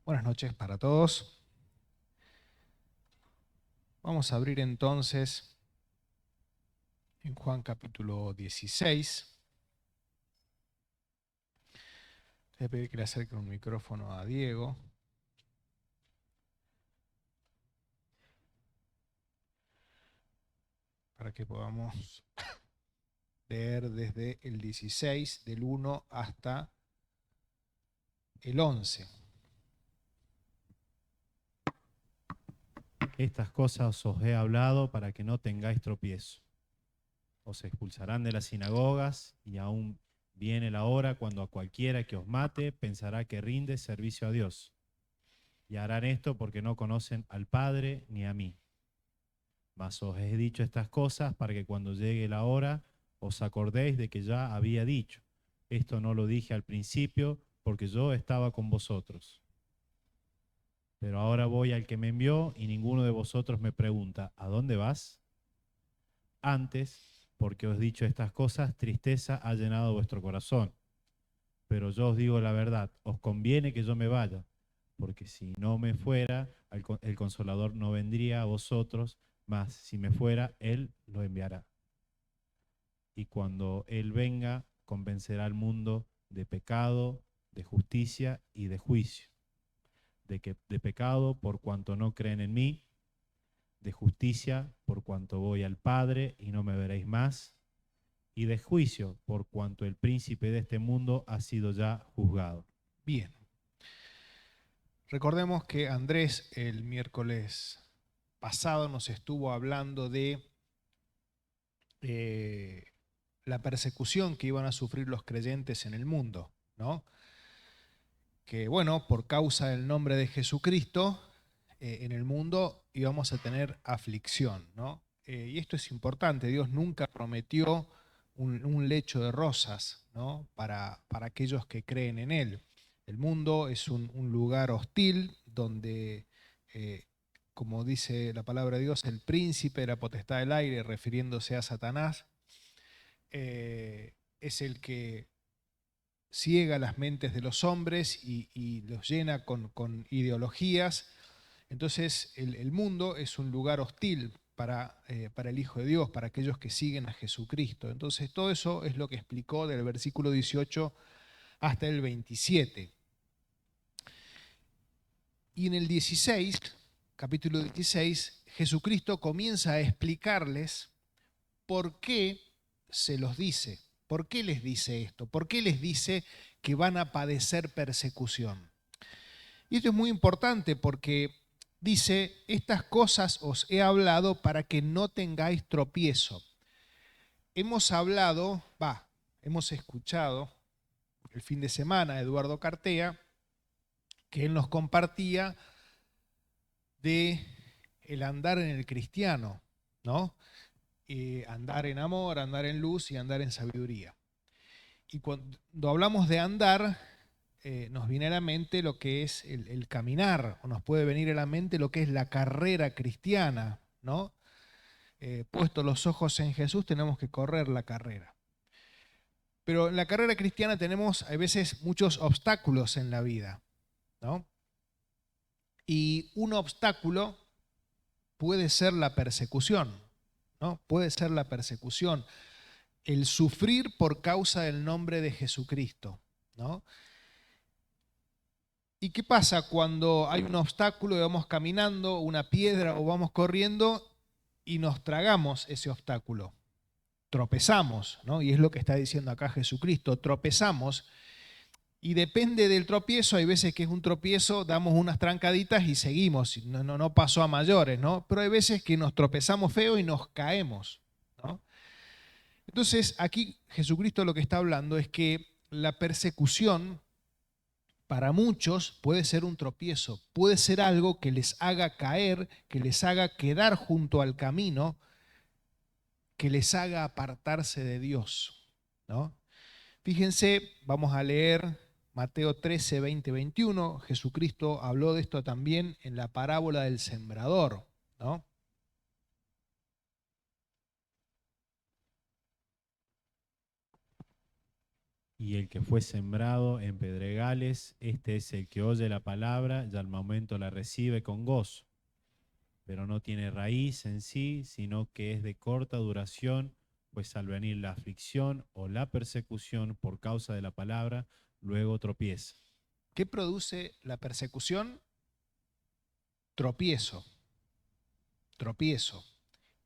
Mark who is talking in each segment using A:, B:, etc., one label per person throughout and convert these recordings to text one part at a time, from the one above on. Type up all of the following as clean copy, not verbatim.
A: Buenas noches para todos. Vamos a abrir entonces en Juan capítulo 16. Le voy a pedir que le acerque un micrófono a Diego. Para que podamos leer desde el 16, del 1 hasta el 11.
B: Estas cosas os he hablado para que no tengáis tropiezo. Os expulsarán de las sinagogas y aún viene la hora cuando a cualquiera que os mate pensará que rinde servicio a Dios. Y harán esto porque no conocen al Padre ni a mí. Mas os he dicho estas cosas para que cuando llegue la hora os acordéis de que ya había dicho. Esto no lo dije al principio porque yo estaba con vosotros. Pero ahora voy al que me envió y ninguno de vosotros me pregunta, ¿a dónde vas? Antes, porque os he dicho estas cosas, tristeza ha llenado vuestro corazón. Pero yo os digo la verdad, os conviene que yo me vaya, porque si no me fuera, el Consolador no vendría a vosotros, mas si me fuera, Él lo enviará. Y cuando Él venga, convencerá al mundo de pecado, de justicia y de juicio. De pecado por cuanto no creen en mí, de justicia por cuanto voy al Padre y no me veréis más, y de juicio por cuanto el príncipe de este mundo ha sido ya juzgado.
A: Bien. Recordemos que Andrés el miércoles pasado nos estuvo hablando de eh, la persecución que iban a sufrir los creyentes en el mundo, ¿no? Que bueno, por causa del nombre de Jesucristo, en el mundo íbamos a tener aflicción, ¿no? Y esto es importante, Dios nunca prometió un lecho de rosas, ¿no? Para aquellos que creen en Él. El mundo es un lugar hostil donde, eh, como dice la palabra de Dios, el príncipe de la potestad del aire, refiriéndose a Satanás, es el que ciega las mentes de los hombres y los llena con ideologías. Entonces el mundo es un lugar hostil para el Hijo de Dios, para aquellos que siguen a Jesucristo. Entonces todo eso es lo que explicó del versículo 18 hasta el 27. Y en el 16, capítulo 16, Jesucristo comienza a explicarles por qué se los dice. ¿Por qué les dice esto? ¿Por qué les dice que van a padecer persecución? Y esto es muy importante porque dice, estas cosas os he hablado para que no tengáis tropiezo. Hemos hablado, hemos escuchado el fin de semana a Eduardo Cartea, que él nos compartía de el andar en el cristiano, ¿no? Andar en amor, andar en luz y andar en sabiduría. Y cuando hablamos de andar, nos viene a la mente lo que es el caminar, o nos puede venir a la mente lo que es la carrera cristiana, ¿no? Puesto los ojos en Jesús, tenemos que correr la carrera. Pero en la carrera cristiana tenemos a veces muchos obstáculos en la vida, ¿no? Y un obstáculo puede ser la persecución, ¿no? Puede ser la persecución, el sufrir por causa del nombre de Jesucristo, ¿no? ¿Y qué pasa cuando hay un obstáculo y vamos caminando, una piedra o vamos corriendo y nos tragamos ese obstáculo? Tropezamos, ¿no? Y es lo que está diciendo acá Jesucristo, tropezamos y depende del tropiezo, hay veces que es un tropiezo, damos unas trancaditas y seguimos, no pasó a mayores, ¿no? Pero hay veces que nos tropezamos feo y nos caemos, ¿no? Entonces aquí Jesucristo lo que está hablando es que la persecución para muchos puede ser un tropiezo, puede ser algo que les haga caer, que les haga quedar junto al camino, que les haga apartarse de Dios, ¿no? Fíjense, vamos a leer Mateo 13, 20, 21. Jesucristo habló de esto también en la parábola del sembrador, ¿no?
B: Y el que fue sembrado en pedregales, este es el que oye la palabra y al momento la recibe con gozo, pero no tiene raíz en sí, sino que es de corta duración, pues al venir la aflicción o la persecución por causa de la palabra, luego tropieza.
A: ¿Qué produce la persecución? Tropiezo, tropiezo,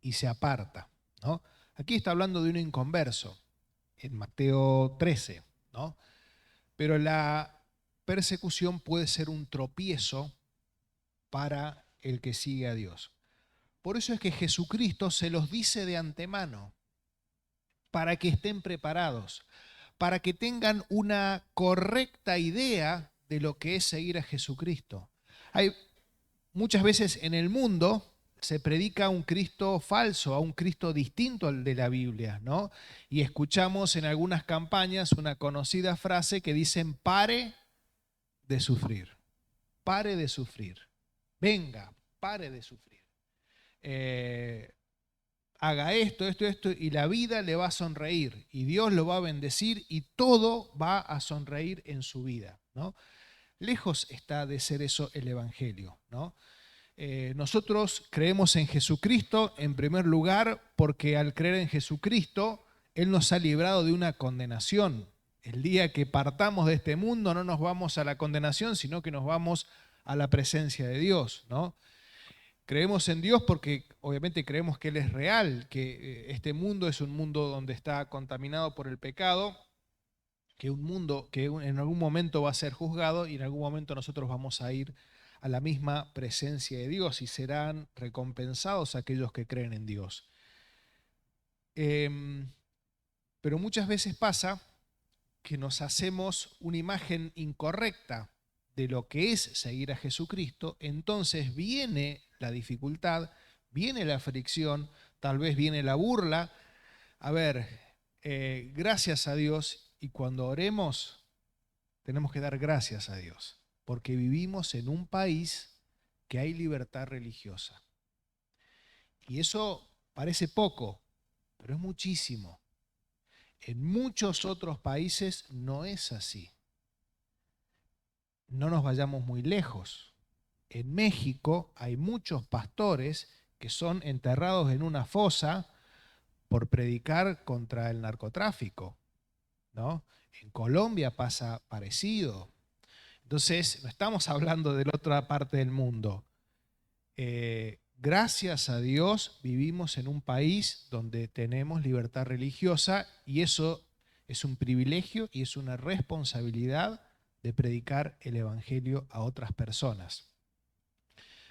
A: y se aparta, ¿no? Aquí está hablando de un inconverso, en Mateo 13, ¿no? Pero la persecución puede ser un tropiezo para el que sigue a Dios. Por eso es que Jesucristo se los dice de antemano, para que estén preparados, para que tengan una correcta idea de lo que es seguir a Jesucristo. Hay muchas veces en el mundo se predica un Cristo falso, a un Cristo distinto al de la Biblia, ¿no? Y escuchamos en algunas campañas una conocida frase que dicen: pare de sufrir, pare de sufrir, venga, pare de sufrir. Haga esto, esto, esto, y la vida le va a sonreír, y Dios lo va a bendecir, y todo va a sonreír en su vida, ¿no? Lejos está de ser eso el Evangelio, ¿no? Nosotros creemos en Jesucristo en primer lugar porque al creer en Jesucristo, Él nos ha librado de una condenación. El día que partamos de este mundo no nos vamos a la condenación, sino que nos vamos a la presencia de Dios, ¿no? Creemos en Dios porque obviamente creemos que Él es real, que este mundo es un mundo donde está contaminado por el pecado, que un mundo que en algún momento va a ser juzgado y en algún momento nosotros vamos a ir a la misma presencia de Dios y serán recompensados aquellos que creen en Dios. Pero muchas veces pasa que nos hacemos una imagen incorrecta de lo que es seguir a Jesucristo, entonces viene la dificultad, viene la fricción, tal vez viene la burla. A ver, gracias a Dios, y cuando oremos tenemos que dar gracias a Dios, porque vivimos en un país que hay libertad religiosa. Y eso parece poco, pero es muchísimo. En muchos otros países no es así. No nos vayamos muy lejos. En México hay muchos pastores que son enterrados en una fosa por predicar contra el narcotráfico, ¿no? En Colombia pasa parecido. Entonces, no estamos hablando de la otra parte del mundo. Gracias a Dios vivimos en un país donde tenemos libertad religiosa y eso es un privilegio y es una responsabilidad de predicar el Evangelio a otras personas.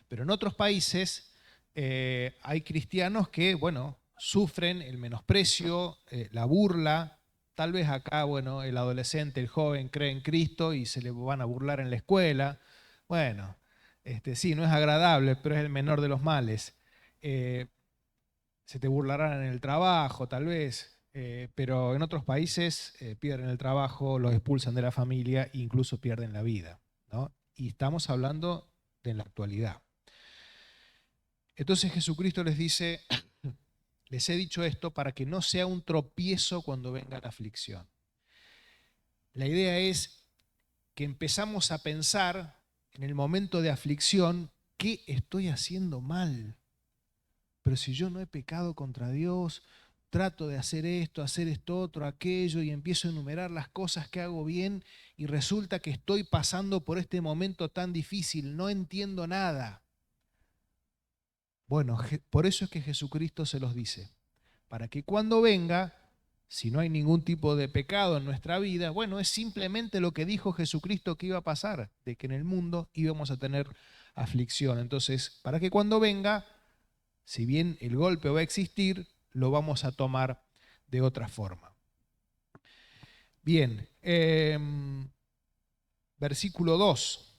A: Pero en otros países hay cristianos que, bueno, sufren el menosprecio, la burla. Tal vez acá, bueno, el adolescente, el joven cree en Cristo y se le van a burlar en la escuela. Bueno, sí, no es agradable, pero es el menor de los males. Se te burlarán en el trabajo, tal vez, pero en otros países pierden el trabajo, los expulsan de la familia e incluso pierden la vida, ¿no? Y estamos hablando de la actualidad. Entonces Jesucristo les dice: les he dicho esto para que no sea un tropiezo cuando venga la aflicción. La idea es que empezamos a pensar en el momento de aflicción: ¿qué estoy haciendo mal? Pero si yo no he pecado contra Dios, trato de hacer esto otro, aquello, y empiezo a enumerar las cosas que hago bien y resulta que estoy pasando por este momento tan difícil, no entiendo nada. Bueno, por eso es que Jesucristo se los dice, para que cuando venga, si no hay ningún tipo de pecado en nuestra vida, bueno, es simplemente lo que dijo Jesucristo que iba a pasar, de que en el mundo íbamos a tener aflicción. Entonces, para que cuando venga, si bien el golpe va a existir, lo vamos a tomar de otra forma. Bien, versículo 2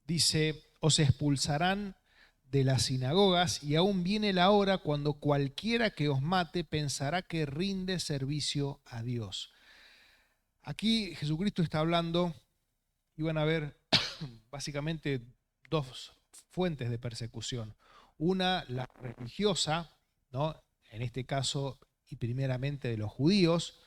A: dice: os expulsarán de las sinagogas y aún viene la hora cuando cualquiera que os mate pensará que rinde servicio a Dios. Aquí Jesucristo está hablando y van a ver básicamente dos fuentes de persecución. Una, la religiosa, ¿no? En este caso y primeramente de los judíos,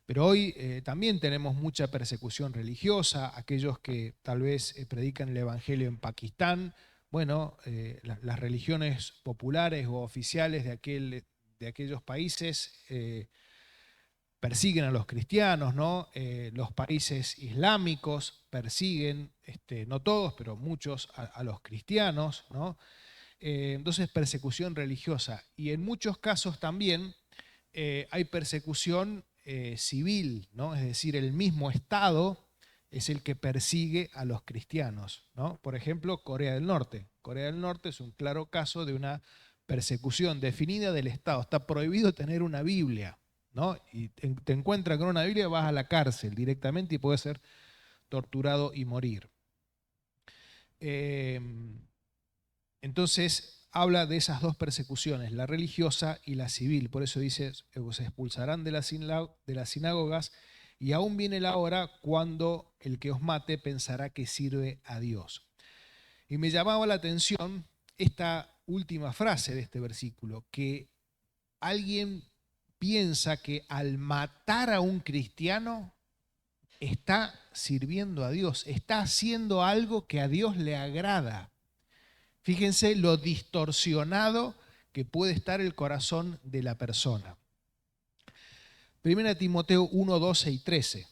A: Pero hoy también tenemos mucha persecución religiosa, aquellos que tal vez predican el Evangelio en Pakistán. Bueno, las religiones populares o oficiales de aquellos países persiguen a los cristianos, ¿no? Los países islámicos persiguen, no todos, pero muchos, a los cristianos, ¿no? Entonces, persecución religiosa. Y en muchos casos también hay persecución civil, ¿no? Es decir, el mismo Estado es el que persigue a los cristianos, ¿no? Por ejemplo, Corea del Norte. Corea del Norte es un claro caso de una persecución definida del Estado. Está prohibido tener una Biblia, ¿no? Y te encuentran con una Biblia, vas a la cárcel directamente y puedes ser torturado y morir. Entonces habla de esas dos persecuciones, la religiosa y la civil. Por eso dice, se expulsarán de las sinagogas y aún viene la hora cuando el que os mate pensará que sirve a Dios. Y me llamaba la atención esta última frase de este versículo, que alguien piensa que al matar a un cristiano está sirviendo a Dios, está haciendo algo que a Dios le agrada. Fíjense lo distorsionado que puede estar el corazón de la persona. 1 Timoteo 1, 12 y 13.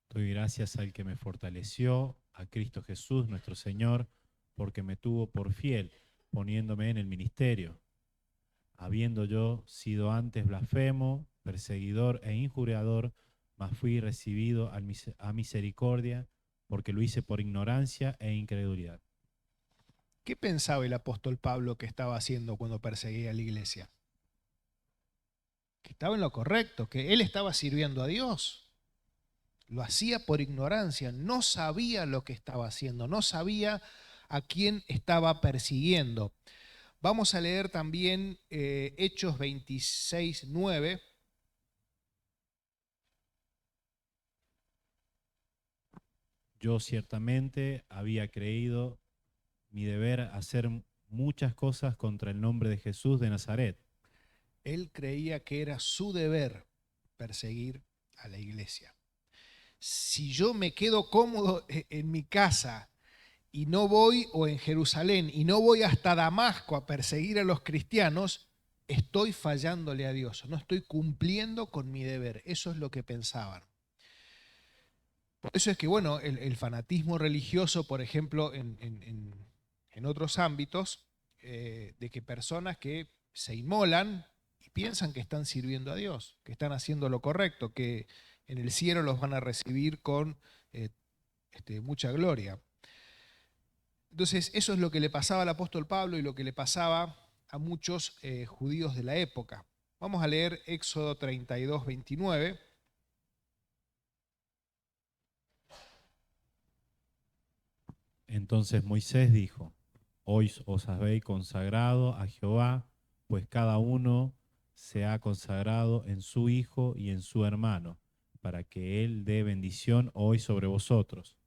B: Doy gracias al que me fortaleció, a Cristo Jesús nuestro Señor, porque me tuvo por fiel, poniéndome en el ministerio, habiendo yo sido antes blasfemo, perseguidor e injuriador, mas fui recibido a misericordia, porque lo hice por ignorancia e incredulidad.
A: ¿Qué pensaba el apóstol Pablo que estaba haciendo cuando perseguía a la iglesia? Que estaba en lo correcto, que él estaba sirviendo a Dios. Lo hacía por ignorancia, no sabía lo que estaba haciendo, no sabía a quién estaba persiguiendo. Vamos a leer también Hechos 26, 9.
B: Yo ciertamente había creído mi deber hacer muchas cosas contra el nombre de Jesús de Nazaret.
A: Él creía que era su deber perseguir a la iglesia. Si yo me quedo cómodo en mi casa y no voy, o en Jerusalén, y no voy hasta Damasco a perseguir a los cristianos, estoy fallándole a Dios, no estoy cumpliendo con mi deber. Eso es lo que pensaban. Por eso es que, bueno, el fanatismo religioso, por ejemplo, en otros ámbitos, de que personas que se inmolan y piensan que están sirviendo a Dios, que están haciendo lo correcto, que en el cielo los van a recibir con mucha gloria. Entonces, eso es lo que le pasaba al apóstol Pablo y lo que le pasaba a muchos judíos de la época. Vamos a leer Éxodo 32, 29.
B: Entonces Moisés dijo: Hoy os habéis consagrado a Jehová, pues cada uno se ha consagrado en su hijo y en su hermano, para que él dé bendición hoy sobre vosotros.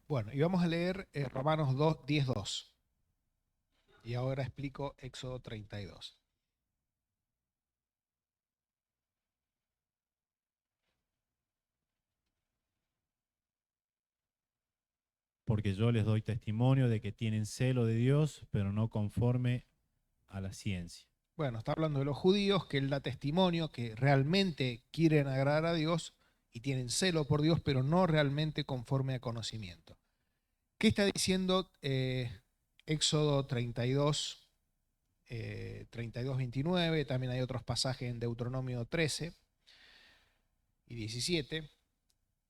A: Bueno, y vamos a leer Romanos 2, 10, 2. Y ahora explico Éxodo 32.
B: Porque yo les doy testimonio de que tienen celo de Dios, pero no conforme a la ciencia.
A: Bueno, está hablando de los judíos, que él da testimonio, que realmente quieren agradar a Dios y tienen celo por Dios, pero no realmente conforme a conocimiento. ¿Qué está diciendo Éxodo 32, 32, 29? También hay otros pasajes en Deuteronomio 13 y 17.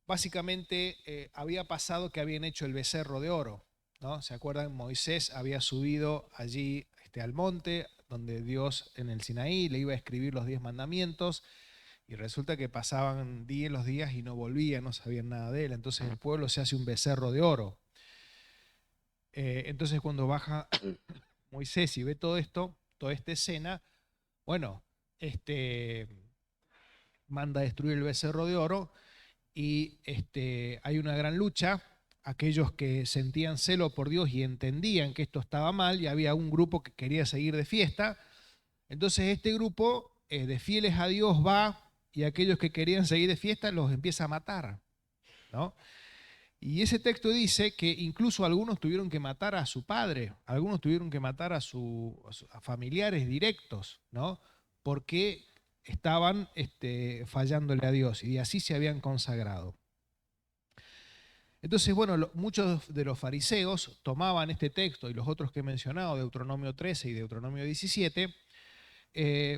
A: Básicamente había pasado que habían hecho el becerro de oro, ¿no? ¿Se acuerdan? Moisés había subido allí al monte donde Dios en el Sinaí le iba a escribir los 10 mandamientos y resulta que pasaban los días y no volvía, no sabían nada de él. Entonces el pueblo se hace un becerro de oro. Entonces cuando baja Moisés y ve todo esto, toda esta escena, bueno, manda a destruir el becerro de oro y hay una gran lucha aquellos que sentían celo por Dios y entendían que esto estaba mal, y había un grupo que quería seguir de fiesta. Entonces este grupo de fieles a Dios va, y aquellos que querían seguir de fiesta los empieza a matar, ¿no? Y ese texto dice que incluso algunos tuvieron que matar a su padre, algunos tuvieron que matar a familiares directos, ¿no? Porque estaban fallándole a Dios, y así se habían consagrado. Entonces, bueno, muchos de los fariseos tomaban este texto y los otros que he mencionado, Deuteronomio 13 y Deuteronomio 17,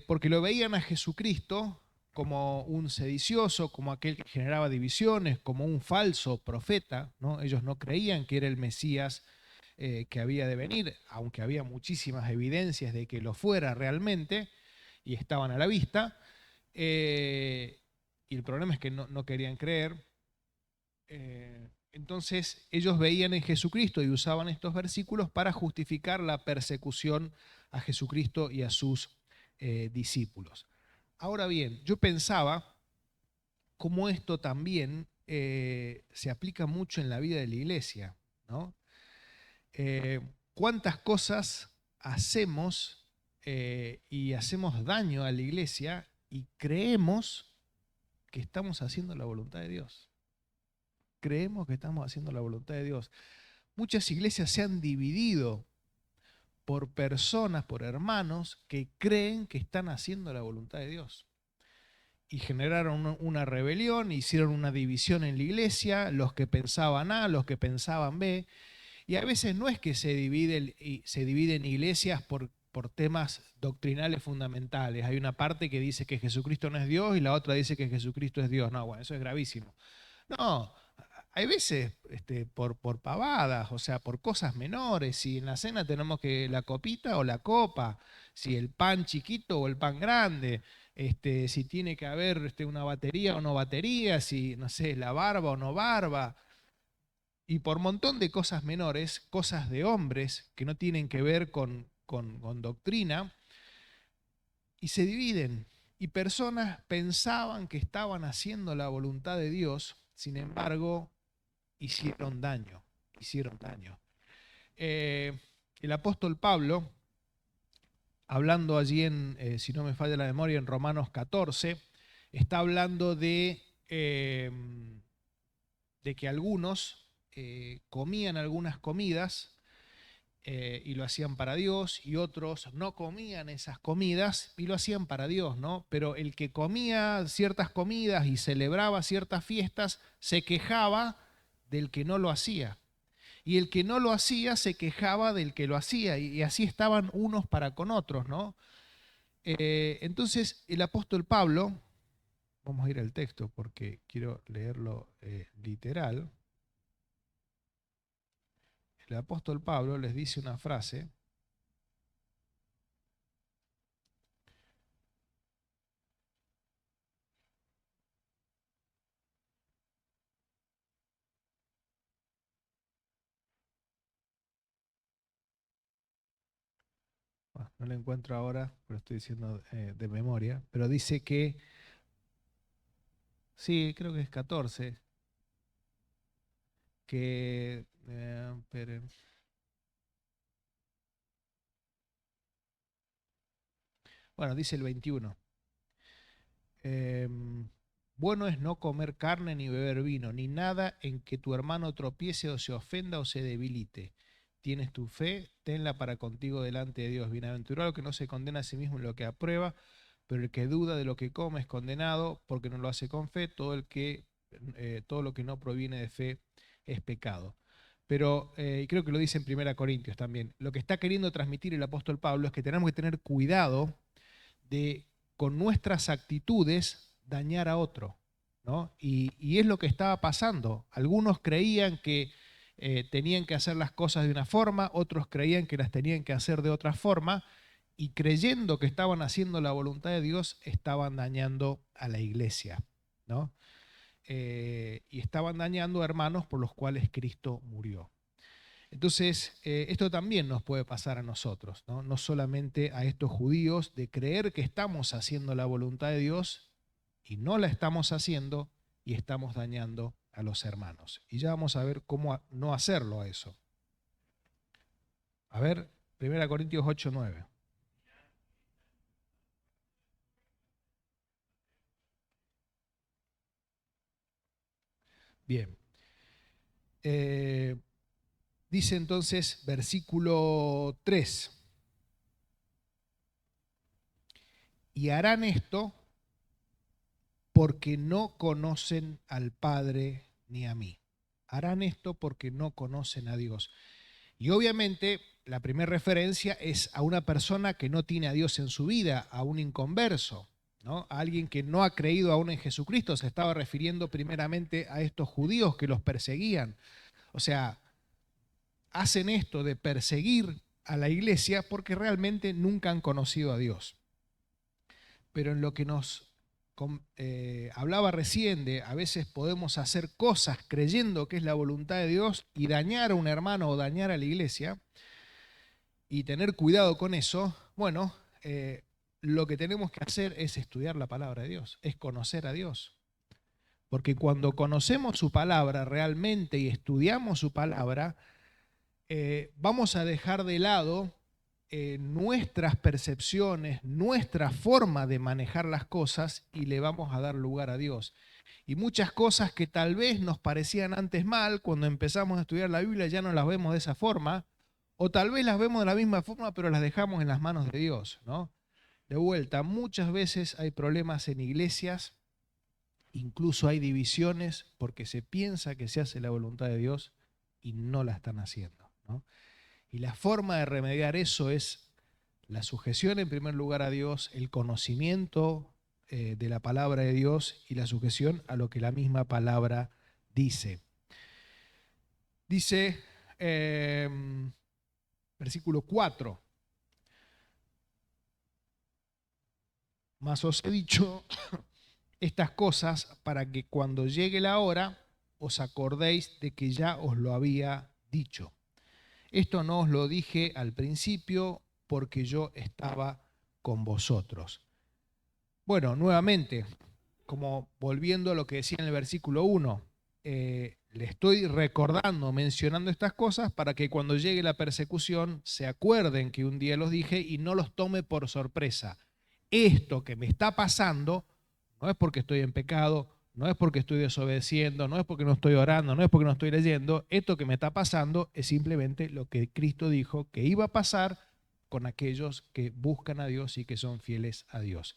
A: porque lo veían a Jesucristo como un sedicioso, como aquel que generaba divisiones, como un falso profeta, ¿no? Ellos no creían que era el Mesías que había de venir, aunque había muchísimas evidencias de que lo fuera realmente y estaban a la vista. Y el problema es que no querían creer. Entonces ellos veían en Jesucristo y usaban estos versículos para justificar la persecución a Jesucristo y a sus discípulos. Ahora bien, yo pensaba cómo esto también se aplica mucho en la vida de la iglesia, ¿no? ¿Cuántas cosas hacemos y hacemos daño a la iglesia y creemos que estamos haciendo la voluntad de Dios? Creemos que estamos haciendo la voluntad de Dios. Muchas iglesias se han dividido por personas, por hermanos que creen que están haciendo la voluntad de Dios. Y generaron una rebelión, hicieron una división en la iglesia, los que pensaban A, los que pensaban B. Y a veces no es que se dividen iglesias por temas doctrinales fundamentales. Hay una parte que dice que Jesucristo no es Dios y la otra dice que Jesucristo es Dios. No, bueno, eso es gravísimo. No, hay veces por pavadas, o sea, por cosas menores. Si en la cena tenemos que la copita o la copa, si el pan chiquito o el pan grande, si tiene que haber una batería o no batería, si, no sé, la barba o no barba. Y por un montón de cosas menores, cosas de hombres que no tienen que ver con doctrina, y se dividen. Y personas pensaban que estaban haciendo la voluntad de Dios, sin embargo, hicieron daño, hicieron daño. El apóstol Pablo, hablando allí si no me falla la memoria, en Romanos 14, está hablando de que algunos comían algunas comidas y lo hacían para Dios, y otros no comían esas comidas y lo hacían para Dios, ¿no? Pero el que comía ciertas comidas y celebraba ciertas fiestas se quejaba del que no lo hacía. Y el que no lo hacía se quejaba del que lo hacía, y así estaban unos para con otros, ¿no? Entonces el apóstol Pablo, vamos a ir al texto porque quiero leerlo literal. El apóstol Pablo les dice una frase. Bueno, no la encuentro ahora, pero estoy diciendo de memoria. Pero dice que, sí, creo que es 14, que, esperen. Bueno, dice el 21. Bueno es no comer carne ni beber vino, ni nada en que tu hermano tropiece o se ofenda o se debilite. Tienes tu fe, tenla para contigo delante de Dios. Bienaventurado el que no se condena a sí mismo en lo que aprueba, pero el que duda de lo que come es condenado porque no lo hace con fe. Todo lo que no proviene de fe es pecado. Pero creo que lo dice en 1 Corintios también. Lo que está queriendo transmitir el apóstol Pablo es que tenemos que tener cuidado de con nuestras actitudes dañar a otro, ¿no? Y es lo que estaba pasando. Algunos creían que tenían que hacer las cosas de una forma, otros creían que las tenían que hacer de otra forma, y creyendo que estaban haciendo la voluntad de Dios, estaban dañando a la iglesia, ¿no? Y estaban dañando a hermanos por los cuales Cristo murió. Entonces, esto también nos puede pasar a nosotros, ¿no? No solamente a estos judíos, de creer que estamos haciendo la voluntad de Dios y no la estamos haciendo y estamos dañando a los hermanos. Y ya vamos a ver cómo no hacerlo a eso. A ver, 1 Corintios 8:9. Bien. Dice entonces, versículo 3. Y harán esto porque no conocen al Padre ni a mí. Harán esto porque no conocen a Dios. Y obviamente la primera referencia es a una persona que no tiene a Dios en su vida, a un inconverso, ¿no? A alguien que no ha creído aún en Jesucristo. Se estaba refiriendo primeramente a estos judíos que los perseguían. O sea, hacen esto de perseguir a la iglesia porque realmente nunca han conocido a Dios. Pero en lo que nos hablaba recién de a veces podemos hacer cosas creyendo que es la voluntad de Dios y dañar a un hermano o dañar a la iglesia y tener cuidado con eso, bueno, lo que tenemos que hacer es estudiar la palabra de Dios, es conocer a Dios. Porque cuando conocemos su palabra realmente y estudiamos su palabra, vamos a dejar de lado nuestras percepciones, nuestra forma de manejar las cosas y le vamos a dar lugar a Dios. Y muchas cosas que tal vez nos parecían antes mal, cuando empezamos a estudiar la Biblia ya no las vemos de esa forma, o tal vez las vemos de la misma forma, pero las dejamos en las manos de Dios, ¿no? De vuelta, muchas veces hay problemas en iglesias, incluso hay divisiones porque se piensa que se hace la voluntad de Dios y no la están haciendo, ¿no? Y la forma de remediar eso es la sujeción en primer lugar a Dios, el conocimiento de la palabra de Dios y la sujeción a lo que la misma palabra dice. Dice, versículo 4, mas os he dicho estas cosas para que cuando llegue la hora os acordéis de que ya os lo había dicho. Esto no os lo dije al principio porque yo estaba con vosotros. Bueno, nuevamente, como volviendo a lo que decía en el versículo 1, le estoy recordando, mencionando estas cosas para que cuando llegue la persecución se acuerden que un día los dije y no los tome por sorpresa. Esto que me está pasando no es porque estoy en pecado, no es porque estoy desobedeciendo, no es porque no estoy orando, no es porque no estoy leyendo. Esto que me está pasando es simplemente lo que Cristo dijo que iba a pasar con aquellos que buscan a Dios y que son fieles a Dios.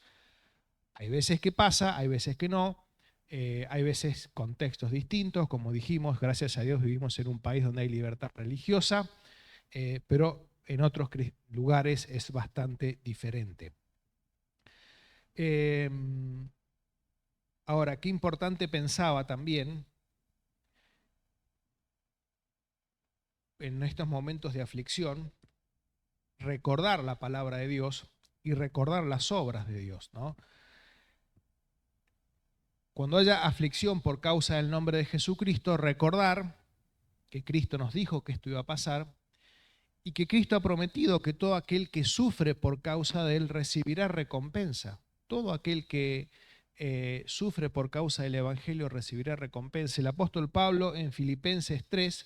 A: Hay veces que pasa, hay veces que no, hay veces contextos distintos, como dijimos, gracias a Dios vivimos en un país donde hay libertad religiosa, pero en otros lugares es bastante diferente. Ahora, qué importante pensaba también en estos momentos de aflicción, recordar la palabra de Dios y recordar las obras de Dios, ¿no? Cuando haya aflicción por causa del nombre de Jesucristo, recordar que Cristo nos dijo que esto iba a pasar y que Cristo ha prometido que todo aquel que sufre por causa de él recibirá recompensa. Todo aquel que sufre por causa del Evangelio recibirá recompensa. El apóstol Pablo en Filipenses 3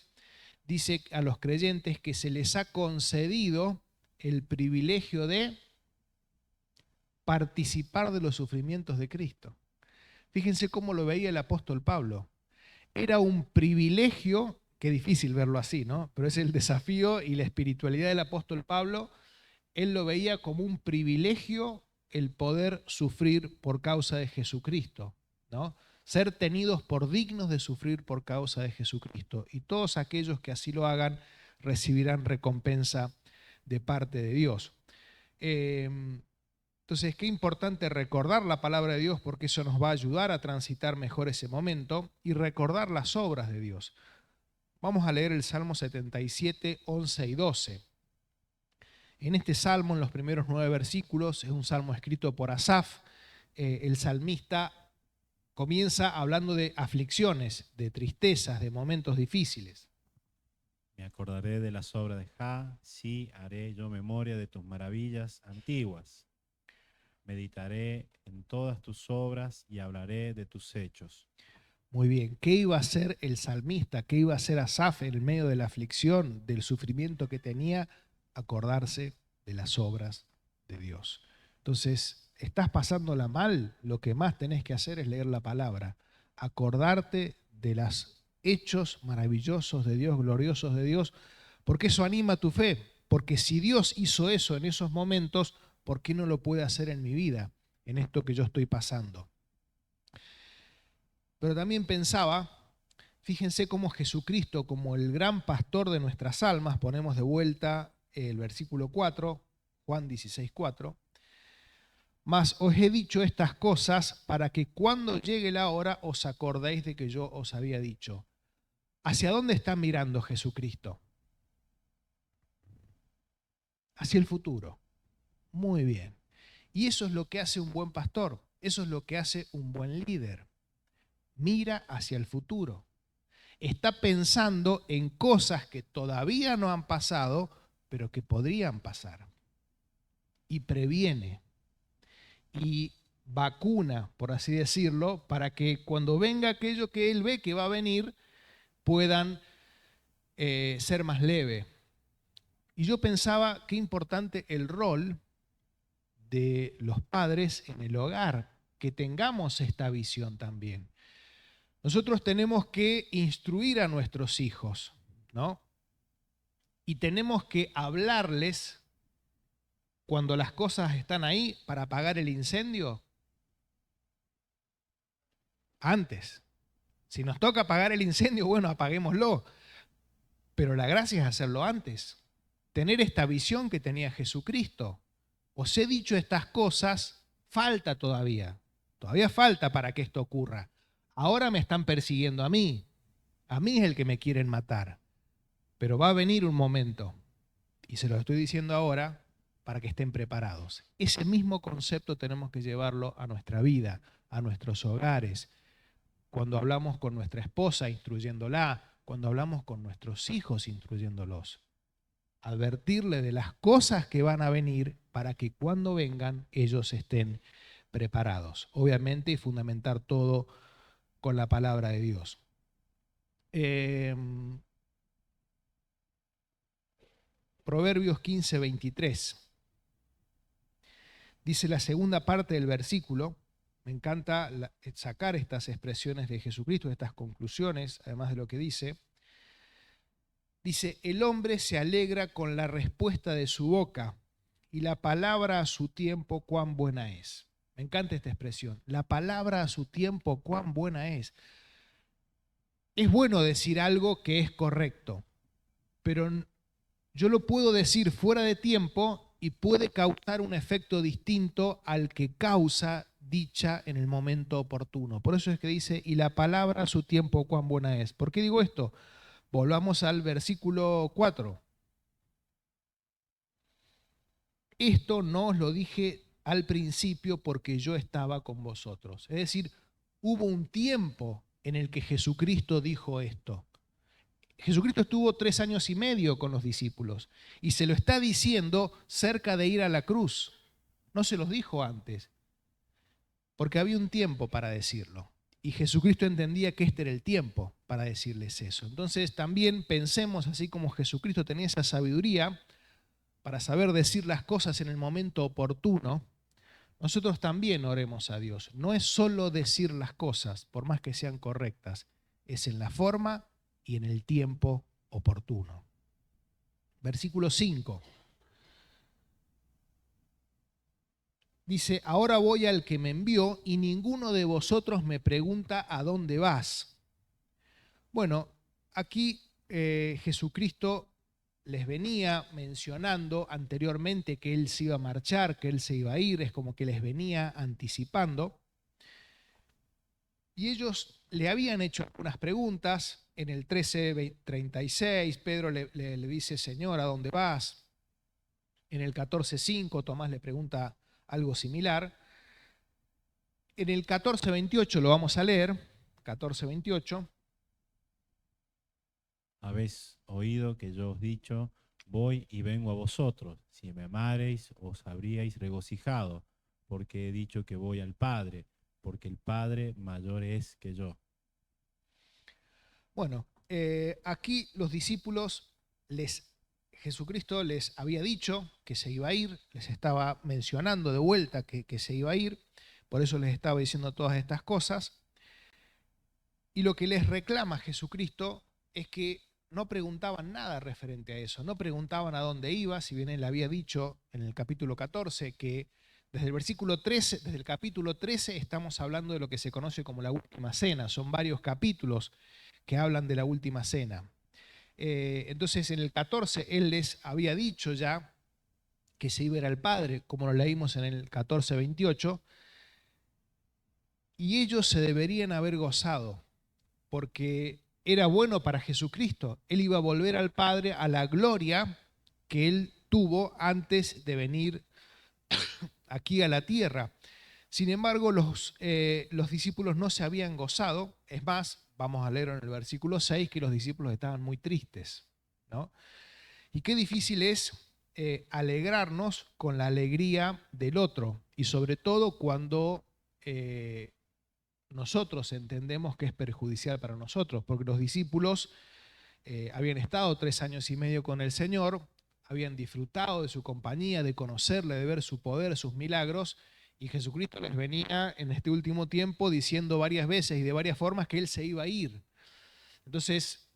A: dice a los creyentes que se les ha concedido el privilegio de participar de los sufrimientos de Cristo. Fíjense cómo lo veía el apóstol Pablo. Era un privilegio, qué difícil verlo así, ¿no? Pero es el desafío y la espiritualidad del apóstol Pablo. Él lo veía como un privilegio el poder sufrir por causa de Jesucristo, ¿no? Ser tenidos por dignos de sufrir por causa de Jesucristo. Y todos aquellos que así lo hagan recibirán recompensa de parte de Dios. Entonces, qué importante recordar la palabra de Dios porque eso nos va a ayudar a transitar mejor ese momento y recordar las obras de Dios. Vamos a leer el Salmo 77, 11 y 12. En este salmo, en los primeros 9 versículos, es un salmo escrito por Asaf. El salmista comienza hablando de aflicciones, de tristezas, de momentos difíciles.
B: Me acordaré de las obras de Jah, sí, haré yo memoria de tus maravillas antiguas. Meditaré en todas tus obras y hablaré de tus hechos.
A: Muy bien. ¿Qué iba a hacer el salmista? ¿Qué iba a hacer Asaf en el medio de la aflicción, del sufrimiento que tenía? Acordarse de las obras de Dios. Entonces, ¿estás pasándola mal? Lo que más tenés que hacer es leer la palabra. Acordarte de los hechos maravillosos de Dios, gloriosos de Dios, porque eso anima tu fe. Porque si Dios hizo eso en esos momentos, ¿por qué no lo puede hacer en mi vida, en esto que yo estoy pasando? Pero también pensaba, fíjense cómo Jesucristo, como el gran pastor de nuestras almas, ponemos de vuelta el versículo 4, Juan 16, 4, mas os he dicho estas cosas para que cuando llegue la hora os acordéis de que yo os había dicho. ¿Hacia dónde está mirando Jesucristo? Hacia el futuro. Muy bien. Y eso es lo que hace un buen pastor, eso es lo que hace un buen líder. Mira hacia el futuro. Está pensando en cosas que todavía no han pasado, pero que podrían pasar. Y previene y vacuna, por así decirlo, para que cuando venga aquello que él ve que va a venir, puedan ser más leve. Y yo pensaba qué importante el rol de los padres en el hogar, que tengamos esta visión también. Nosotros tenemos que instruir a nuestros hijos, ¿no? Y tenemos que hablarles cuando las cosas están ahí para apagar el incendio antes. Si nos toca apagar el incendio, bueno, apaguémoslo. Pero la gracia es hacerlo antes. Tener esta visión que tenía Jesucristo. Os he dicho estas cosas, falta todavía. Todavía falta para que esto ocurra. Ahora me están persiguiendo a mí. A mí es el que me quieren matar. Pero va a venir un momento, y se lo estoy diciendo ahora, para que estén preparados. Ese mismo concepto tenemos que llevarlo a nuestra vida, a nuestros hogares. Cuando hablamos con nuestra esposa, instruyéndola, cuando hablamos con nuestros hijos, instruyéndolos. Advertirle de las cosas que van a venir para que cuando vengan ellos estén preparados. Obviamente, y fundamentar todo con la palabra de Dios. Proverbios 15, 23. Dice la segunda parte del versículo. Me encanta sacar estas expresiones de Jesucristo, estas conclusiones, además de lo que dice. Dice, el hombre se alegra con la respuesta de su boca y la palabra a su tiempo cuán buena es. Me encanta esta expresión. La palabra a su tiempo cuán buena es. Es bueno decir algo que es correcto, pero yo lo puedo decir fuera de tiempo y puede causar un efecto distinto al que causa dicha en el momento oportuno. Por eso es que dice, y la palabra a su tiempo cuán buena es. ¿Por qué digo esto? Volvamos al versículo 4. Esto no os lo dije al principio porque yo estaba con vosotros. Es decir, hubo un tiempo en el que Jesucristo dijo esto. Jesucristo estuvo 3 años y medio con los discípulos y se lo está diciendo cerca de ir a la cruz. No se los dijo antes, porque había un tiempo para decirlo. Y Jesucristo entendía que este era el tiempo para decirles eso. Entonces también pensemos, así como Jesucristo tenía esa sabiduría para saber decir las cosas en el momento oportuno, nosotros también oremos a Dios. No es solo decir las cosas, por más que sean correctas, es en la forma y en el tiempo oportuno. Versículo 5. Dice, ahora voy al que me envió y ninguno de vosotros me pregunta a dónde vas. Bueno, aquí Jesucristo les venía mencionando anteriormente que Él se iba a marchar, que Él se iba a ir, es como que les venía anticipando. Y ellos le habían hecho algunas preguntas. En el 13:36, Pedro le dice, Señor, ¿a dónde vas? En el 14:5, Tomás le pregunta algo similar. En el 14:28 lo vamos a leer, 14:28.
B: Habéis oído que yo os dicho, voy y vengo a vosotros. Si me amareis, os habríais regocijado, porque he dicho que voy al Padre, porque el Padre mayor es que yo.
A: Bueno, aquí los discípulos, Jesucristo les había dicho que se iba a ir, les estaba mencionando de vuelta que se iba a ir, por eso les estaba diciendo todas estas cosas. Y lo que les reclama Jesucristo es que no preguntaban nada referente a eso, no preguntaban a dónde iba, si bien él había dicho en el capítulo 14 que desde el versículo 13, desde el capítulo 13 estamos hablando de lo que se conoce como la última cena, son varios capítulos que hablan de la última cena. Entonces en el 14 él les había dicho ya que se iba a ir al Padre, como lo leímos en el 14:28, y ellos se deberían haber gozado, porque era bueno para Jesucristo. Él iba a volver al Padre a la gloria que él tuvo antes de venir aquí a la tierra. Sin embargo, los discípulos no se habían gozado. Es más, vamos a leer en el versículo 6 que los discípulos estaban muy tristes, ¿no? Y qué difícil es alegrarnos con la alegría del otro, y sobre todo cuando nosotros entendemos que es perjudicial para nosotros, porque los discípulos habían estado 3 años y medio con el Señor, habían disfrutado de su compañía, de conocerle, de ver su poder, sus milagros, y Jesucristo les venía en este último tiempo diciendo varias veces y de varias formas que Él se iba a ir. Entonces,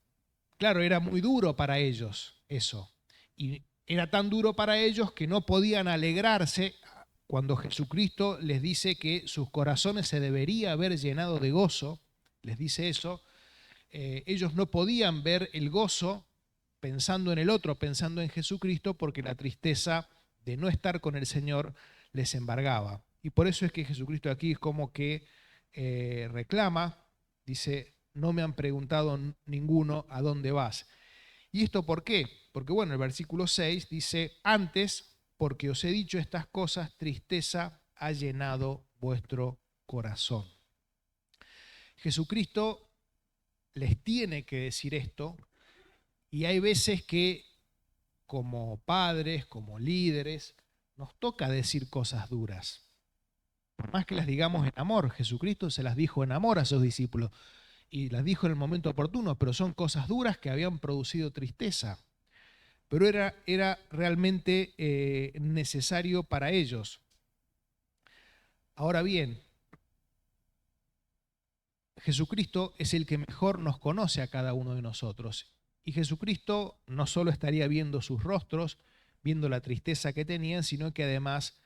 A: claro, era muy duro para ellos eso, y era tan duro para ellos que no podían alegrarse cuando Jesucristo les dice que sus corazones se debería haber llenado de gozo. Les dice eso. Ellos no podían ver el gozo pensando en el otro, pensando en Jesucristo, porque la tristeza de no estar con el Señor les embargaba. Y por eso es que Jesucristo aquí es como que reclama, dice, no me han preguntado ninguno a dónde vas. ¿Y esto por qué? Porque bueno, el versículo 6 dice, antes, porque os he dicho estas cosas, tristeza ha llenado vuestro corazón. Jesucristo les tiene que decir esto, y hay veces que como padres, como líderes, nos toca decir cosas duras. Por más que las digamos en amor, Jesucristo se las dijo en amor a sus discípulos y las dijo en el momento oportuno, pero son cosas duras que habían producido tristeza. Pero era realmente necesario para ellos. Ahora bien, Jesucristo es el que mejor nos conoce a cada uno de nosotros. Y Jesucristo no solo estaría viendo sus rostros, viendo la tristeza que tenían, sino que además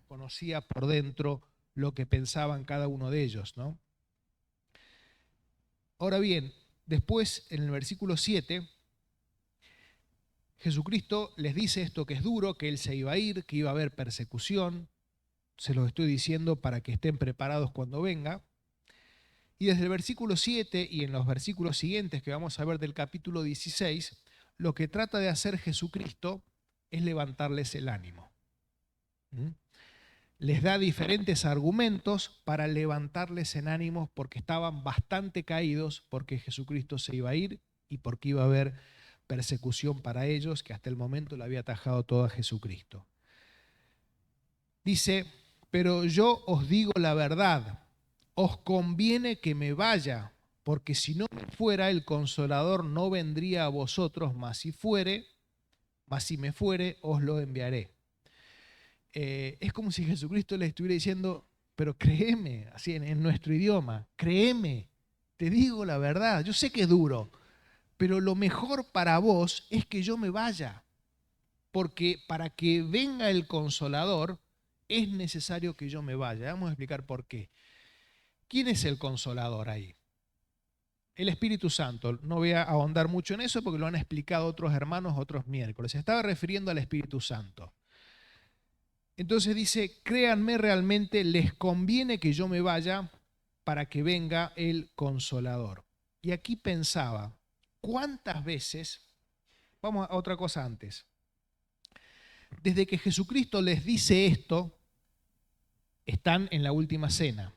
A: conocía por dentro lo que pensaban cada uno de ellos, ¿no? Ahora bien, después en el versículo 7, Jesucristo les dice esto que es duro, que Él se iba a ir, que iba a haber persecución. Se los estoy diciendo para que estén preparados cuando venga. Y desde el versículo 7 y en los versículos siguientes que vamos a ver del capítulo 16, lo que trata de hacer Jesucristo es levantarles el ánimo. Les da diferentes argumentos para levantarles en ánimo porque estaban bastante caídos, porque Jesucristo se iba a ir y porque iba a haber persecución para ellos, que hasta el momento le había atajado todo a Jesucristo. Dice, pero yo os digo la verdad, os conviene que me vaya, porque si no me fuera, el Consolador no vendría a vosotros, mas si me fuere, os lo enviaré. Es como si Jesucristo le estuviera diciendo, pero créeme, así en nuestro idioma, créeme, te digo la verdad, yo sé que es duro, pero lo mejor para vos es que yo me vaya, porque para que venga el Consolador es necesario que yo me vaya. Vamos a explicar por qué. ¿Quién es el Consolador ahí? El Espíritu Santo. No voy a ahondar mucho en eso porque lo han explicado otros hermanos otros miércoles. Se estaba refiriendo al Espíritu Santo. Entonces dice, créanme realmente, les conviene que yo me vaya para que venga el Consolador. Y aquí pensaba, ¿cuántas veces? Vamos a otra cosa antes. Desde que Jesucristo les dice esto, están en la última cena.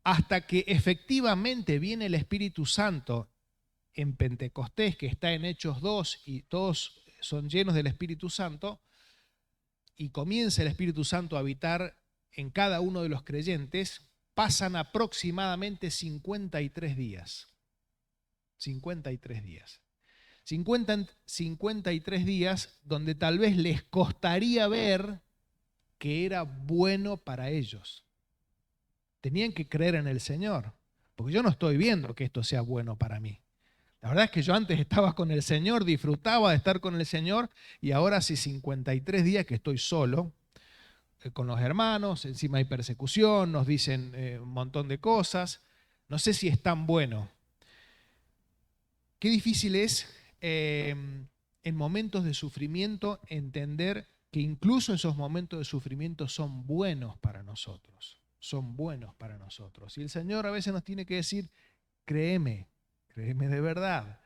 A: Hasta que efectivamente viene el Espíritu Santo en Pentecostés, que está en Hechos 2, y todos son llenos del Espíritu Santo, y comienza el Espíritu Santo a habitar en cada uno de los creyentes, pasan aproximadamente 53 días. 53 días. 53 días donde tal vez les costaría ver que era bueno para ellos. Tenían que creer en el Señor, porque yo no estoy viendo que esto sea bueno para mí. La verdad es que yo antes estaba con el Señor, disfrutaba de estar con el Señor, y ahora hace 53 días que estoy solo, con los hermanos, encima hay persecución, nos dicen un montón de cosas. No sé si es tan bueno. Qué difícil es en momentos de sufrimiento entender que incluso esos momentos de sufrimiento son buenos para nosotros. Son buenos para nosotros. Y el Señor a veces nos tiene que decir, créeme, créeme de verdad,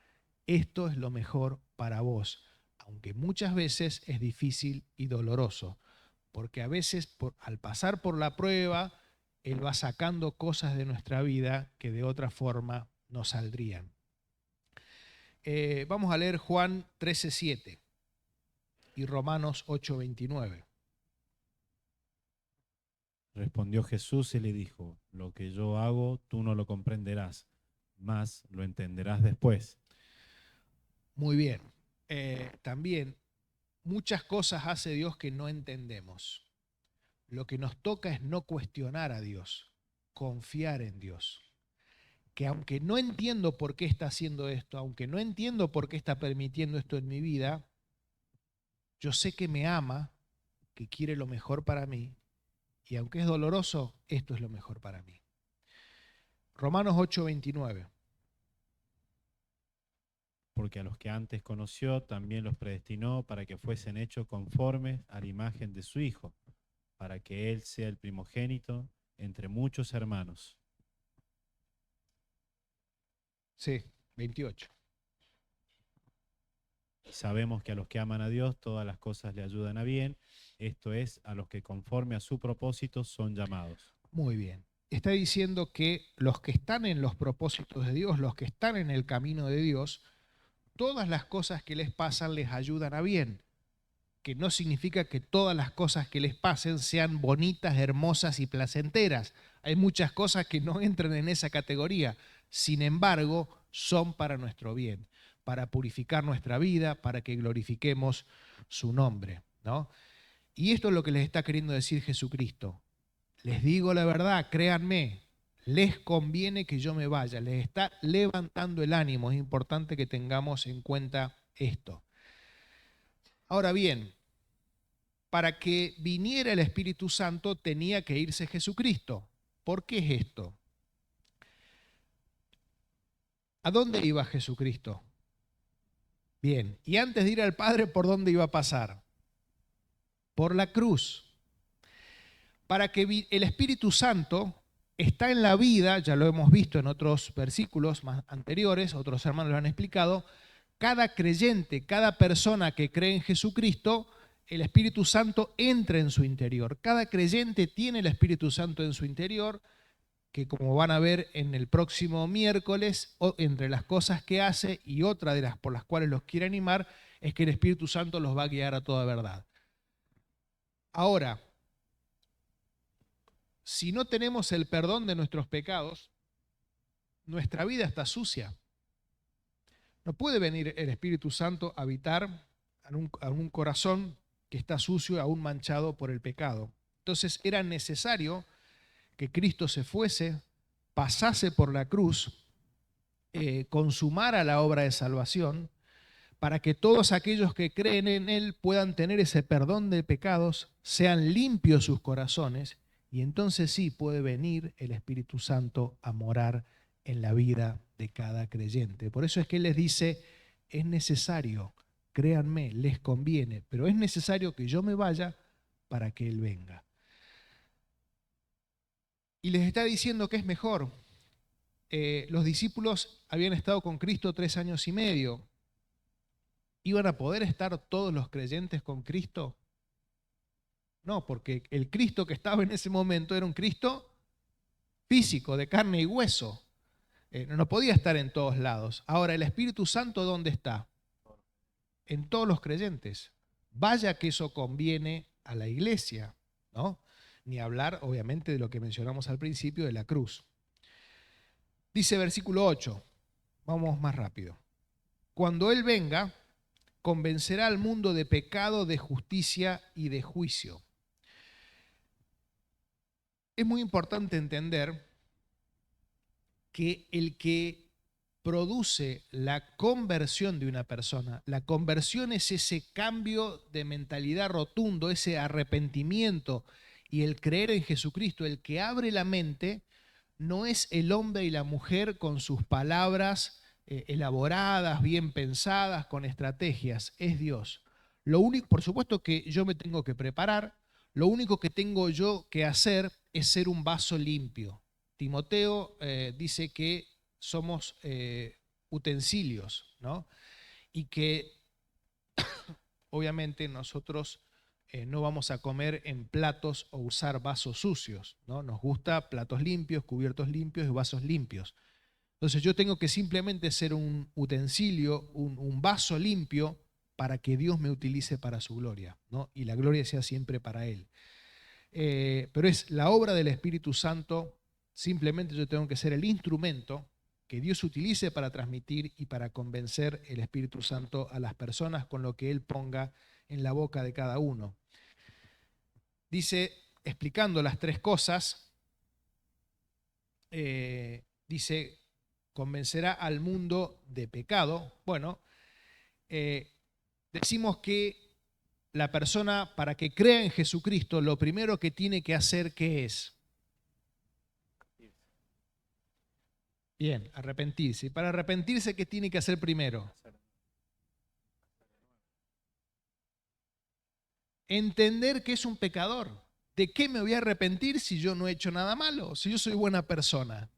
A: esto es lo mejor para vos. Aunque muchas veces es difícil y doloroso. Porque a veces al pasar por la prueba, Él va sacando cosas de nuestra vida que de otra forma no saldrían. Vamos a leer Juan 13:7 y Romanos 8:29.
B: Respondió Jesús y le dijo, lo que yo hago tú no lo comprenderás, mas lo entenderás después.
A: Muy bien. También muchas cosas hace Dios que no entendemos. Lo que nos toca es no cuestionar a Dios, confiar en Dios. Que aunque no entiendo por qué está haciendo esto, aunque no entiendo por qué está permitiendo esto en mi vida, yo sé que me ama, que quiere lo mejor para mí, y aunque es doloroso, esto es lo mejor para mí. Romanos 8:29.
B: Porque a los que antes conoció también los predestinó para que fuesen hechos conformes a la imagen de su Hijo, para que Él sea el primogénito entre muchos hermanos.
A: Sí, 28.
B: Sabemos que a los que aman a Dios todas las cosas le ayudan a bien, esto es, a los que conforme a su propósito son llamados.
A: Muy bien. Está diciendo que los que están en los propósitos de Dios, los que están en el camino de Dios, todas las cosas que les pasan les ayudan a bien, que no significa que todas las cosas que les pasen sean bonitas, hermosas y placenteras. Hay muchas cosas que no entran en esa categoría. Sin embargo, son para nuestro bien, para purificar nuestra vida, para que glorifiquemos su nombre, ¿no? Y esto es lo que les está queriendo decir Jesucristo. Les digo la verdad, créanme, les conviene que yo me vaya, les está levantando el ánimo. Es importante que tengamos en cuenta esto. Ahora bien, para que viniera el Espíritu Santo tenía que irse Jesucristo. ¿Por qué es esto? ¿A dónde iba Jesucristo? Bien, y antes de ir al Padre, ¿por dónde iba a pasar? Por la cruz. Para que el Espíritu Santo está en la vida, ya lo hemos visto en otros versículos más anteriores, otros hermanos lo han explicado, cada creyente, cada persona que cree en Jesucristo, el Espíritu Santo entra en su interior. Cada creyente tiene el Espíritu Santo en su interior, que como van a ver en el próximo miércoles, entre las cosas que hace y otra de las por las cuales los quiere animar, es que el Espíritu Santo los va a guiar a toda verdad. Ahora, si no tenemos el perdón de nuestros pecados, nuestra vida está sucia. No puede venir el Espíritu Santo a habitar a un corazón que está sucio, aún manchado por el pecado. Entonces era necesario que Cristo se fuese, pasase por la cruz, consumara la obra de salvación, para que todos aquellos que creen en Él puedan tener ese perdón de pecados, sean limpios sus corazones, y entonces sí puede venir el Espíritu Santo a morar en la vida de cada creyente. Por eso es que Él les dice, es necesario, créanme, les conviene, pero es necesario que yo me vaya para que Él venga. Y les está diciendo que es mejor. Los discípulos habían estado con Cristo 3 años y medio. ¿Iban a poder estar todos los creyentes con Cristo? No, porque el Cristo que estaba en ese momento era un Cristo físico, de carne y hueso. No podía estar en todos lados. Ahora, ¿el Espíritu Santo dónde está? En todos los creyentes. Vaya que eso conviene a la iglesia, ¿no? Ni hablar, obviamente, de lo que mencionamos al principio de la cruz. Dice versículo 8, Vamos más rápido. Cuando Él venga, convencerá al mundo de pecado, de justicia y de juicio. Es muy importante entender que el que produce la conversión de una persona, la conversión es ese cambio de mentalidad rotundo, ese arrepentimiento y el creer en Jesucristo, el que abre la mente, no es el hombre y la mujer con sus palabras elaboradas, bien pensadas, con estrategias, es Dios. Lo único, por supuesto que yo me tengo que preparar, lo único que tengo yo que hacer es ser un vaso limpio. Timoteo dice que somos utensilios, ¿no? Y que obviamente nosotros no vamos a comer en platos o usar vasos sucios, ¿no? Nos gusta platos limpios, cubiertos limpios y vasos limpios. Entonces yo tengo que simplemente ser un utensilio, un vaso limpio para que Dios me utilice para su gloria, ¿no? Y la gloria sea siempre para Él. Pero es la obra del Espíritu Santo, simplemente yo tengo que ser el instrumento que Dios utilice para transmitir y para convencer el Espíritu Santo a las personas con lo que Él ponga en la boca de cada uno. Dice, explicando las tres cosas, dice, convencerá al mundo de pecado. Bueno, decimos que la persona, para que crea en Jesucristo, lo primero que tiene que hacer, ¿qué es? Bien, arrepentirse. Y para arrepentirse, ¿qué tiene que hacer primero? Entender que es un pecador. ¿De qué me voy a arrepentir si yo no he hecho nada malo? Si yo soy buena persona.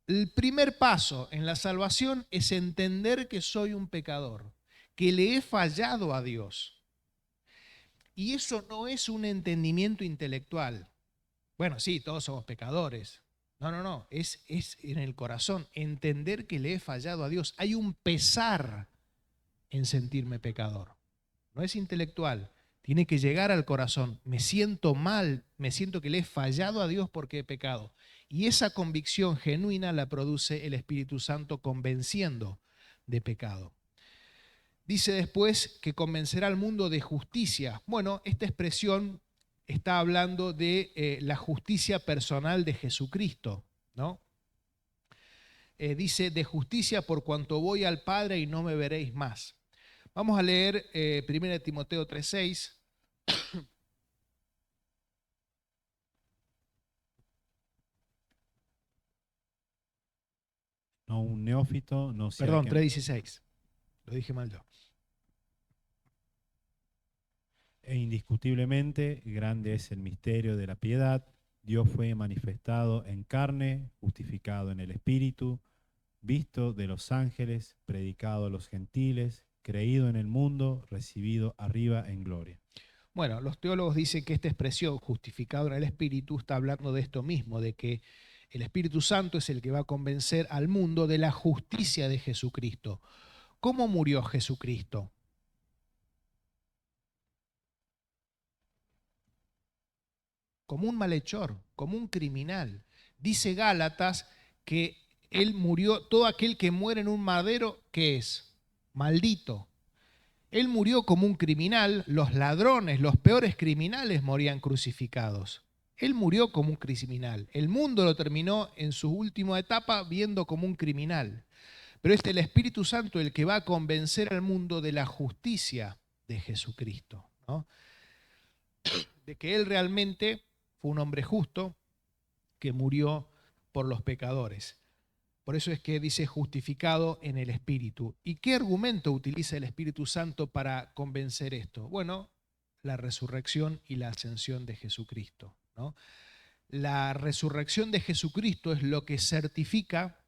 A: El primer paso en la salvación es entender que soy un pecador, que le he fallado a Dios. Y eso no es un entendimiento intelectual. Bueno, sí, todos somos pecadores. No, es en el corazón, entender que le he fallado a Dios. Hay un pesar en sentirme pecador. No es intelectual, tiene que llegar al corazón. Me siento mal, me siento que le he fallado a Dios porque he pecado. Y esa convicción genuina la produce el Espíritu Santo convenciendo de pecado. Dice después que convencerá al mundo de justicia. Bueno, esta expresión está hablando de la justicia personal de Jesucristo, ¿no? Dice, de justicia por cuanto voy al Padre y no me veréis más. Vamos a leer 1 Timoteo 3:6.
B: No un neófito, no sea
A: Perdón,
B: que...
A: 3:16. Lo dije mal yo.
B: E indiscutiblemente grande es el misterio de la piedad. Dios fue manifestado en carne, justificado en el Espíritu, visto de los ángeles, predicado a los gentiles, creído en el mundo, recibido arriba en gloria.
A: Bueno, los teólogos dicen que esta expresión, justificado en el Espíritu, está hablando de esto mismo, de que el Espíritu Santo es el que va a convencer al mundo de la justicia de Jesucristo. ¿Cómo murió Jesucristo? Como un malhechor, como un criminal. Dice Gálatas que él murió, todo aquel que muere en un madero, ¿qué es? Maldito. Él murió como un criminal, los ladrones, los peores criminales morían crucificados. Él murió como un criminal. El mundo lo terminó en su última etapa viendo como un criminal. Pero es el Espíritu Santo el que va a convencer al mundo de la justicia de Jesucristo, ¿no? De que Él realmente fue un hombre justo que murió por los pecadores. Por eso es que dice justificado en el Espíritu. ¿Y qué argumento utiliza el Espíritu Santo para convencer esto? Bueno, la resurrección y la ascensión de Jesucristo, ¿no? La resurrección de Jesucristo es lo que certifica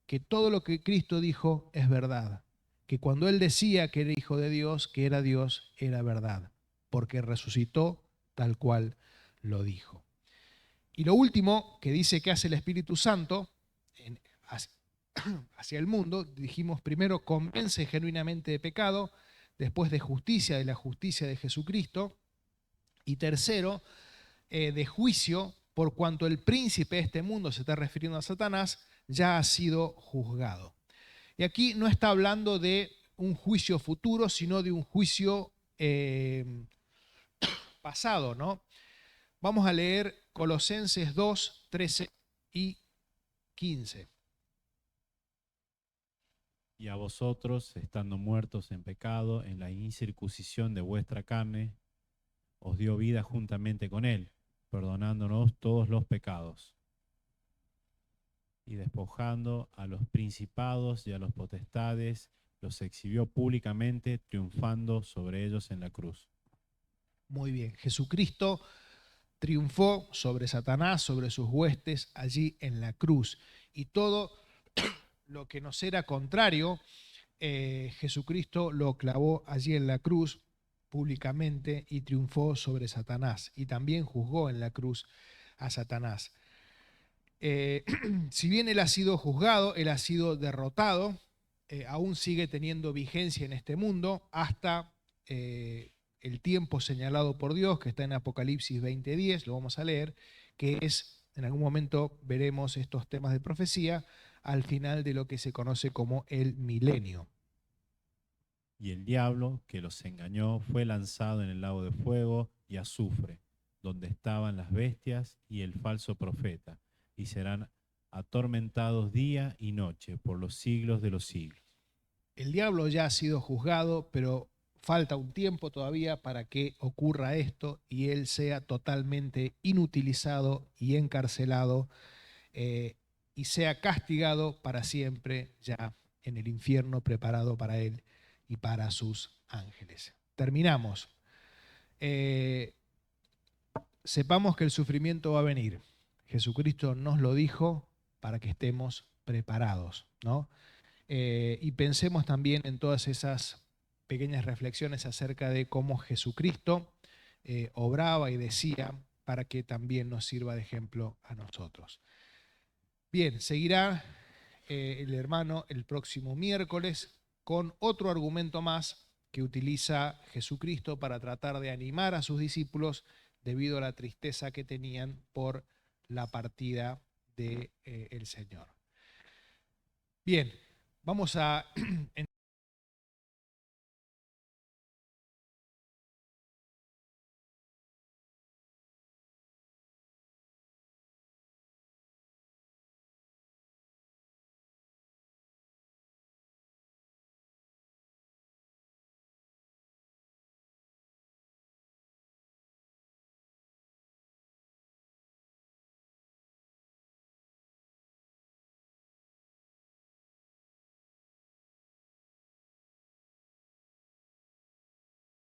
A: que todo lo que Cristo dijo es verdad. Que cuando Él decía que era hijo de Dios, que era Dios, era verdad. Porque resucitó tal cual lo dijo. Y lo último que dice que hace el Espíritu Santo hacia el mundo, dijimos primero, convence genuinamente de pecado, después de justicia, de la justicia de Jesucristo, y tercero, de juicio, por cuanto el príncipe de este mundo, se está refiriendo a Satanás, ya ha sido juzgado. Y aquí no está hablando de un juicio futuro, sino de un juicio pasado, ¿no? Vamos a leer Colosenses 2, 13 y 15.
B: Y a vosotros, estando muertos en pecado, en la incircuncisión de vuestra carne, os dio vida juntamente con él, perdonándonos todos los pecados, y despojando a los principados y a los potestades, los exhibió públicamente, triunfando sobre ellos en la cruz.
A: Muy bien, Jesucristo triunfó sobre Satanás, sobre sus huestes, allí en la cruz. Y todo lo que nos era contrario, Jesucristo lo clavó allí en la cruz públicamente y triunfó sobre Satanás. Y también juzgó en la cruz a Satanás. Si bien él ha sido juzgado, él ha sido derrotado, aún sigue teniendo vigencia en este mundo hasta el tiempo señalado por Dios, que está en Apocalipsis 20:10, lo vamos a leer, que es, en algún momento veremos estos temas de profecía, al final de lo que se conoce como el milenio.
B: Y el diablo, que los engañó, fue lanzado en el lago de fuego y azufre, donde estaban las bestias y el falso profeta, y serán atormentados día y noche por los siglos de los siglos.
A: El diablo ya ha sido juzgado, pero falta un tiempo todavía para que ocurra esto y él sea totalmente inutilizado y encarcelado y sea castigado para siempre ya en el infierno preparado para él y para sus ángeles. Terminamos. Sepamos que el sufrimiento va a venir. Jesucristo nos lo dijo para que estemos preparados, ¿no? Y pensemos también en todas esas pequeñas reflexiones acerca de cómo Jesucristo obraba y decía para que también nos sirva de ejemplo a nosotros. Bien, seguirá el hermano el próximo miércoles con otro argumento más que utiliza Jesucristo para tratar de animar a sus discípulos debido a la tristeza que tenían por la partida del Señor. Bien, vamos a